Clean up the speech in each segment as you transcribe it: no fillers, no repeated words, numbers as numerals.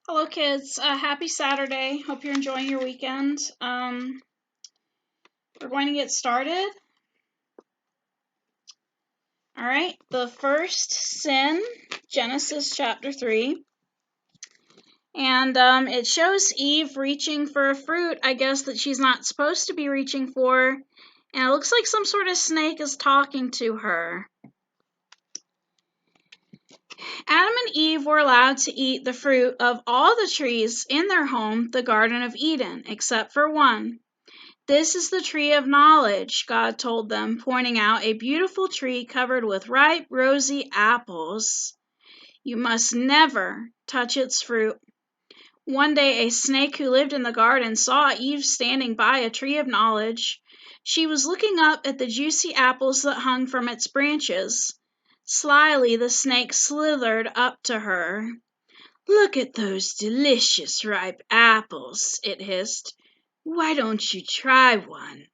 Hello, kids. Happy Saturday. Hope you're enjoying your weekend. We're going to get started. All right. The first sin, Genesis chapter 3. And it shows Eve reaching for a fruit, I guess, that she's not supposed to be reaching for. And it looks like some sort of snake is talking to her. Adam and Eve were allowed to eat the fruit of all the trees in their home, the Garden of Eden, except for one. "This is the tree of knowledge," God told them, pointing out a beautiful tree covered with ripe, rosy apples. "You must never touch its fruit." One day a snake who lived in the garden saw Eve standing by a tree of knowledge. She was looking up at the juicy apples that hung from its branches. Slyly the snake slithered up to her. "Look at those delicious ripe apples," it hissed. "Why don't you try one?"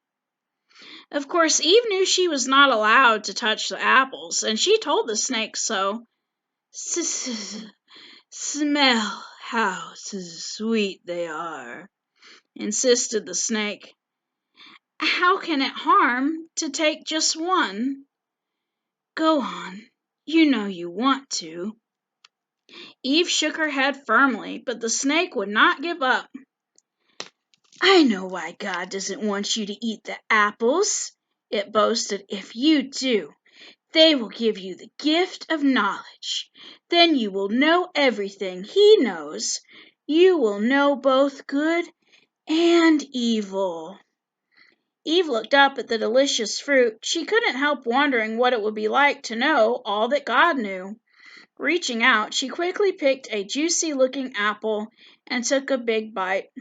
Of course, Eve knew she was not allowed to touch the apples, and she told the snake so. "Smell how sweet they are," insisted the snake. "How can it harm to take just one?" "Go on, you know you want to." Eve shook her head firmly, but the snake would not give up. "I know why God doesn't want you to eat the apples," it boasted. "If you do, they will give you the gift of knowledge. Then you will know everything He knows. You will know both good and evil." Eve looked up at the delicious fruit. She couldn't help wondering what it would be like to know all that God knew. Reaching out, she quickly picked a juicy-looking apple and took a big bite.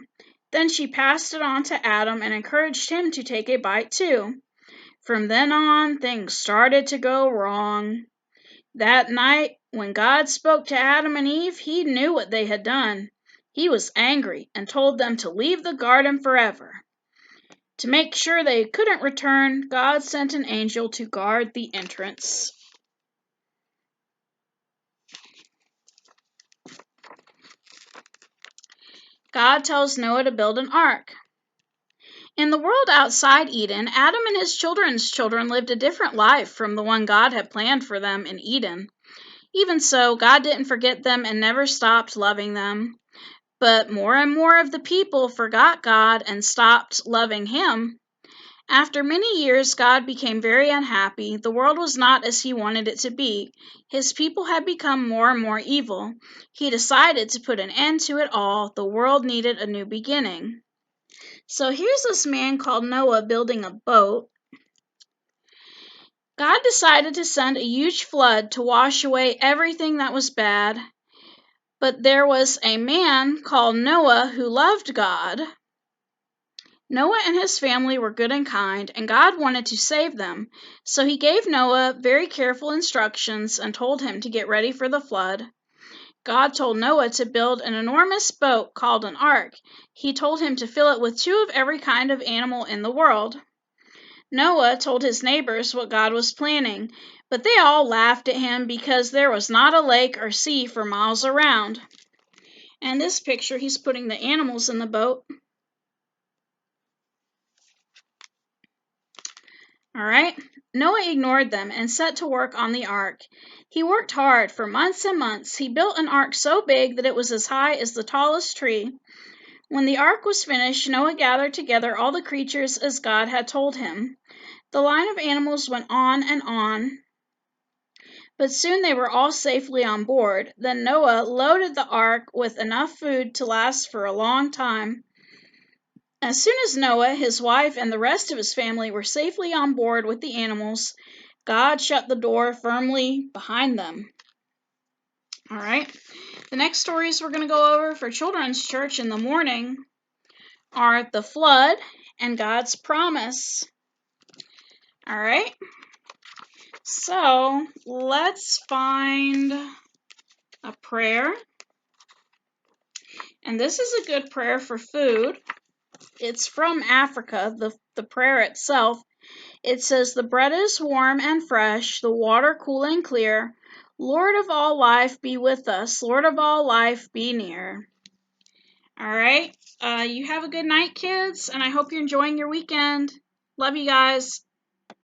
Then she passed it on to Adam and encouraged him to take a bite too. From then on, things started to go wrong. That night, when God spoke to Adam and Eve, He knew what they had done. He was angry and told them to leave the garden forever. To make sure they couldn't return, God sent an angel to guard the entrance. God tells Noah to build an ark. In the world outside Eden, Adam and his children's children lived a different life from the one God had planned for them in Eden. Even so, God didn't forget them and never stopped loving them. But more and more of the people forgot God and stopped loving Him. After many years, God became very unhappy. The world was not as He wanted it to be. His people had become more and more evil. He decided to put an end to it all. The world needed a new beginning. So here's this man called Noah building a boat. God decided to send a huge flood to wash away everything that was bad. But there was a man called Noah who loved God. Noah and his family were good and kind, and God wanted to save them. So He gave Noah very careful instructions and told him to get ready for the flood. God told Noah to build an enormous boat called an ark. He told him to fill it with 2 of every kind of animal in the world. Noah told his neighbors what God was planning, but they all laughed at him because there was not a lake or sea for miles around. And this picture, he's putting the animals in the boat. All right. Noah ignored them and set to work on the ark. He worked hard for months and months. He built an ark so big that it was as high as the tallest tree. When the ark was finished, Noah gathered together all the creatures as God had told him. The line of animals went on and on, but soon they were all safely on board. Then Noah loaded the ark with enough food to last for a long time. As soon as Noah, his wife, and the rest of his family were safely on board with the animals, God shut the door firmly behind them. All right. The next stories we're going to go over for Children's Church in the morning are the flood and God's promise. All right. So let's find a prayer. And this is a good prayer for food. It's from Africa, the prayer itself. It says, "The bread is warm and fresh, the water cool and clear. Lord of all life, be with us. Lord of all life, be near." All right. You have a good night, kids, and I hope you're enjoying your weekend. Love you guys.